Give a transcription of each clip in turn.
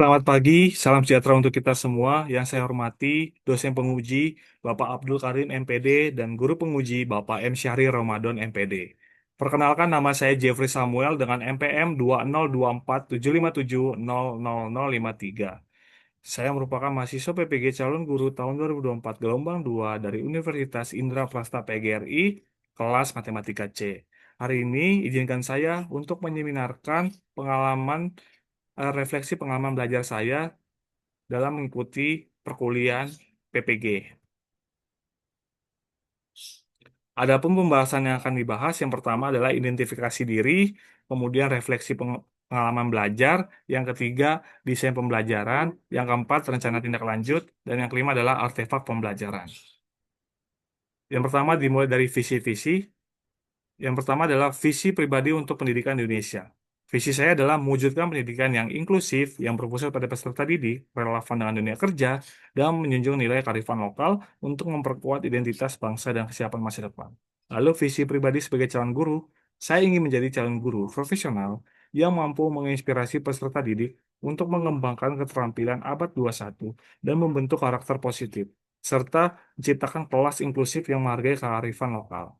Selamat pagi, salam sejahtera untuk kita semua. Yang saya hormati, dosen penguji Bapak Abdul Karim MPD dan guru penguji Bapak M. Syahri Ramadan MPD. Perkenalkan, nama saya Jeffrey Samuel dengan NPM 2024757000053. Saya merupakan mahasiswa PPG calon guru tahun 2024 gelombang 2 dari Universitas Indra Prasta PGRI, kelas Matematika C. Hari ini izinkan saya untuk menyeminarkan refleksi pengalaman belajar saya dalam mengikuti perkuliahan PPG. Adapun pembahasan yang akan dibahas, yang pertama adalah identifikasi diri, kemudian refleksi pengalaman belajar, yang ketiga desain pembelajaran, yang keempat rencana tindak lanjut, dan yang kelima adalah artefak pembelajaran. Yang pertama dimulai dari visi-visi. Yang pertama adalah visi pribadi untuk pendidikan di Indonesia. Visi saya adalah mewujudkan pendidikan yang inklusif, yang berpusat pada peserta didik, relevan dengan dunia kerja, dan menjunjung nilai kearifan lokal untuk memperkuat identitas bangsa dan kesiapan masa depan. Lalu visi pribadi sebagai calon guru, saya ingin menjadi calon guru profesional yang mampu menginspirasi peserta didik untuk mengembangkan keterampilan abad 21 dan membentuk karakter positif, serta menciptakan kelas inklusif yang menghargai kearifan lokal.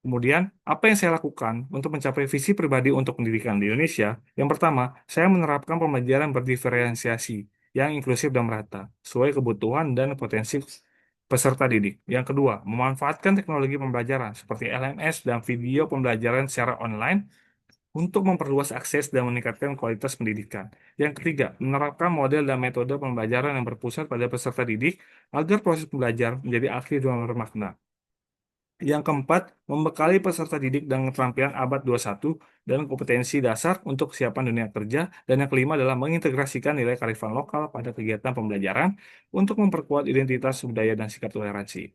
Kemudian, apa yang saya lakukan untuk mencapai visi pribadi untuk pendidikan di Indonesia? Yang pertama, saya menerapkan pembelajaran berdiferensiasi yang inklusif dan merata, sesuai kebutuhan dan potensi peserta didik. Yang kedua, memanfaatkan teknologi pembelajaran seperti LMS dan video pembelajaran secara online untuk memperluas akses dan meningkatkan kualitas pendidikan. Yang ketiga, menerapkan model dan metode pembelajaran yang berpusat pada peserta didik agar proses belajar menjadi aktif dan bermakna. Yang keempat, membekali peserta didik dengan keterampilan abad 21 dan kompetensi dasar untuk kesiapan dunia kerja. Dan yang kelima adalah mengintegrasikan nilai kearifan lokal pada kegiatan pembelajaran untuk memperkuat identitas budaya dan sikap toleransi.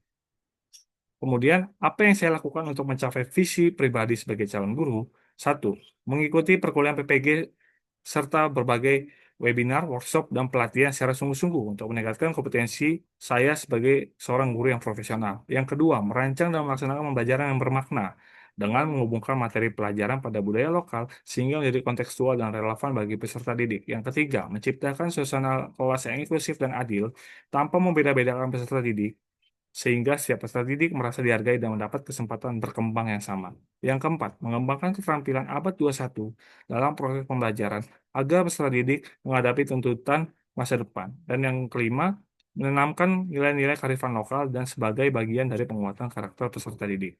Kemudian, apa yang saya lakukan untuk mencapai visi pribadi sebagai calon guru? Satu, mengikuti perkuliahan PPG serta berbagai webinar, workshop, dan pelatihan secara sungguh-sungguh untuk meningkatkan kompetensi saya sebagai seorang guru yang profesional. Yang kedua, merancang dan melaksanakan pembelajaran yang bermakna dengan menghubungkan materi pelajaran pada budaya lokal sehingga menjadi kontekstual dan relevan bagi peserta didik. Yang ketiga, menciptakan suasana kelas yang inklusif dan adil tanpa membeda-bedakan peserta didik sehingga setiap peserta didik merasa dihargai dan mendapat kesempatan berkembang yang sama. Yang keempat, mengembangkan keterampilan abad 21 dalam proses pembelajaran agar peserta didik menghadapi tuntutan masa depan. Dan yang kelima, menanamkan nilai-nilai kearifan lokal dan sebagai bagian dari penguatan karakter peserta didik.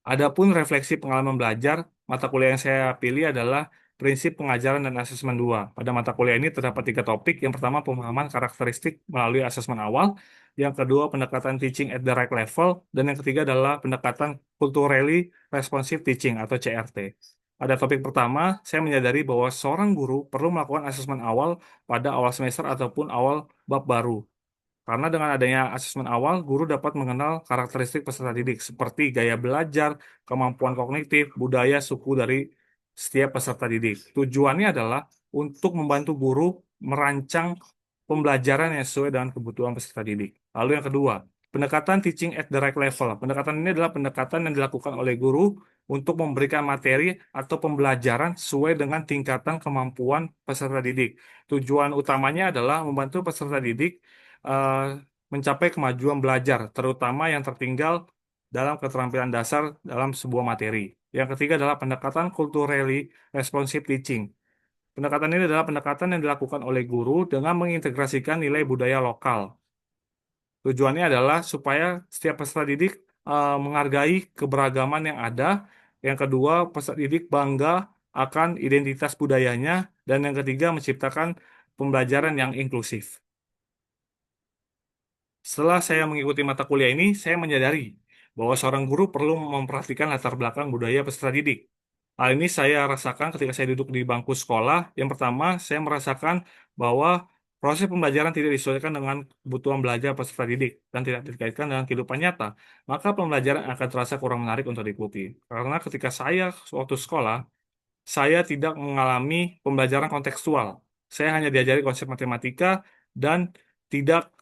Adapun refleksi pengalaman belajar, mata kuliah yang saya pilih adalah prinsip pengajaran dan asesmen 2. Pada mata kuliah ini terdapat tiga topik. Yang pertama, pemahaman karakteristik melalui asesmen awal. Yang kedua, pendekatan teaching at the right level. Dan yang ketiga adalah pendekatan culturally responsive teaching atau CRT. Pada topik pertama, saya menyadari bahwa seorang guru perlu melakukan asesmen awal pada awal semester ataupun awal bab baru. Karena dengan adanya asesmen awal, guru dapat mengenal karakteristik peserta didik seperti gaya belajar, kemampuan kognitif, budaya, suku dari setiap peserta didik. Tujuannya adalah untuk membantu guru merancang pembelajaran yang sesuai dengan kebutuhan peserta didik. Lalu yang kedua, pendekatan teaching at the right level. Pendekatan ini adalah pendekatan yang dilakukan oleh guru untuk memberikan materi atau pembelajaran sesuai dengan tingkatan kemampuan peserta didik. Tujuan utamanya adalah membantu peserta didik eh, mencapai kemajuan belajar, terutama yang tertinggal dalam keterampilan dasar dalam sebuah materi. Yang ketiga adalah pendekatan culturally responsive teaching. Pendekatan ini adalah pendekatan yang dilakukan oleh guru dengan mengintegrasikan nilai budaya lokal. Tujuannya adalah supaya setiap peserta didik menghargai keberagaman yang ada. Yang kedua, peserta didik bangga akan identitas budayanya. Dan yang ketiga, menciptakan pembelajaran yang inklusif. Setelah saya mengikuti mata kuliah ini, saya menyadari bahwa seorang guru perlu memperhatikan latar belakang budaya peserta didik. Hal ini saya rasakan ketika saya duduk di bangku sekolah. Yang pertama, saya merasakan bahwa proses pembelajaran tidak disesuaikan dengan kebutuhan belajar peserta didik dan tidak dikaitkan dengan kehidupan nyata. Maka pembelajaran akan terasa kurang menarik untuk diikuti. Karena ketika saya waktu sekolah, saya tidak mengalami pembelajaran kontekstual. Saya hanya diajari konsep matematika dan tidak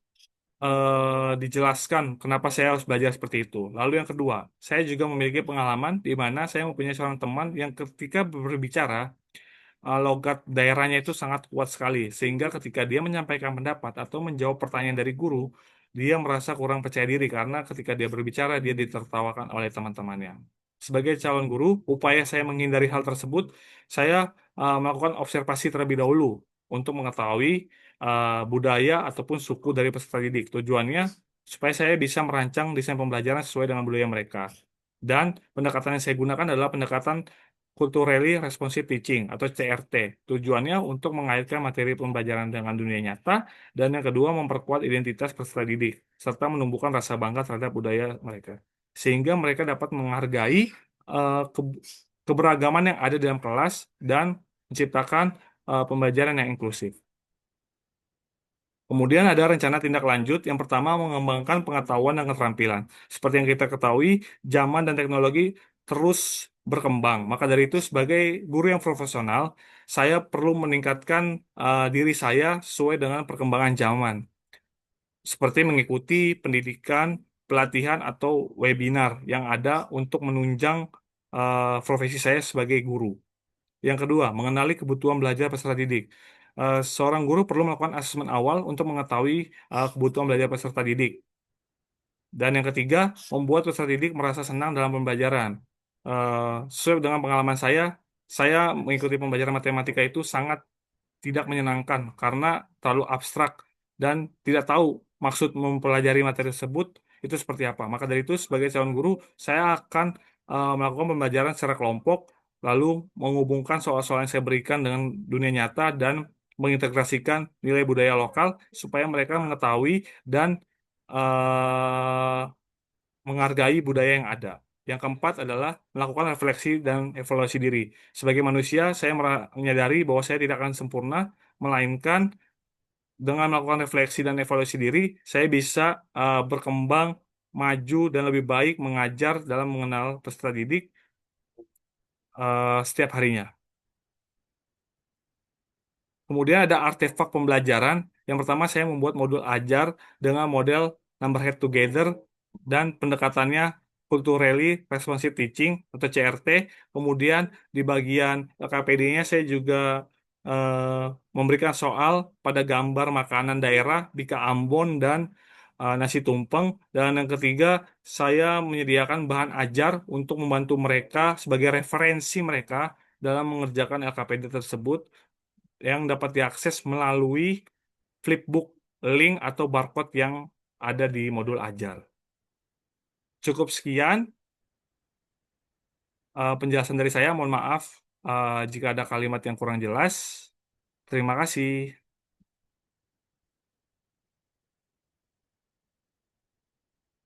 dijelaskan kenapa saya harus belajar seperti itu. Lalu yang kedua, saya juga memiliki pengalaman di mana saya mempunyai seorang teman yang ketika berbicara, logat daerahnya itu sangat kuat sekali, sehingga ketika dia menyampaikan pendapat atau menjawab pertanyaan dari guru, dia merasa kurang percaya diri karena ketika dia berbicara, dia ditertawakan oleh teman-temannya. Sebagai calon guru, upaya saya menghindari hal tersebut, saya melakukan observasi terlebih dahulu untuk mengetahui budaya ataupun suku dari peserta didik. Tujuannya supaya saya bisa merancang desain pembelajaran sesuai dengan budaya mereka. Dan pendekatan yang saya gunakan adalah pendekatan Culturally Responsive Teaching atau CRT. Tujuannya untuk mengaitkan materi pembelajaran dengan dunia nyata, dan yang kedua memperkuat identitas peserta didik, serta menumbuhkan rasa bangga terhadap budaya mereka. Sehingga mereka dapat menghargai keberagaman yang ada dalam kelas dan menciptakan pembelajaran yang inklusif. Kemudian ada rencana tindak lanjut. Yang pertama, mengembangkan pengetahuan dan keterampilan. Seperti yang kita ketahui, zaman dan teknologi terus berkembang. Maka dari itu, sebagai guru yang profesional, saya perlu meningkatkan diri saya sesuai dengan perkembangan zaman. Seperti mengikuti pendidikan, pelatihan, atau webinar yang ada untuk menunjang profesi saya sebagai guru. Yang kedua, mengenali kebutuhan belajar peserta didik. Seorang guru perlu melakukan asesmen awal untuk mengetahui kebutuhan belajar peserta didik. Dan yang ketiga, membuat peserta didik merasa senang dalam pembelajaran. Sesuai dengan pengalaman saya mengikuti pembelajaran matematika itu sangat tidak menyenangkan karena terlalu abstrak dan tidak tahu maksud mempelajari materi tersebut itu seperti apa. Maka dari itu, sebagai calon guru, saya akan melakukan pembelajaran secara kelompok, lalu menghubungkan soal-soal yang saya berikan dengan dunia nyata dan mengintegrasikan nilai budaya lokal supaya mereka mengetahui dan menghargai budaya yang ada. Yang keempat adalah melakukan refleksi dan evaluasi diri. Sebagai manusia, saya menyadari bahwa saya tidak akan sempurna, melainkan dengan melakukan refleksi dan evaluasi diri, saya bisa berkembang, maju, dan lebih baik mengajar dalam mengenal peserta didik setiap harinya. Kemudian ada artefak pembelajaran. Yang pertama, saya membuat modul ajar dengan model Number Head Together dan pendekatannya Culturally Responsive Teaching atau CRT. Kemudian di bagian KPD-nya saya juga memberikan soal pada gambar makanan daerah Bika Ambon dan nasi tumpeng. Dan yang ketiga, saya menyediakan bahan ajar untuk membantu mereka sebagai referensi mereka dalam mengerjakan LKPD tersebut yang dapat diakses melalui flipbook, link, atau barcode yang ada di modul ajar. Cukup sekian penjelasan dari saya. Mohon maaf jika ada kalimat yang kurang jelas. Terima kasih.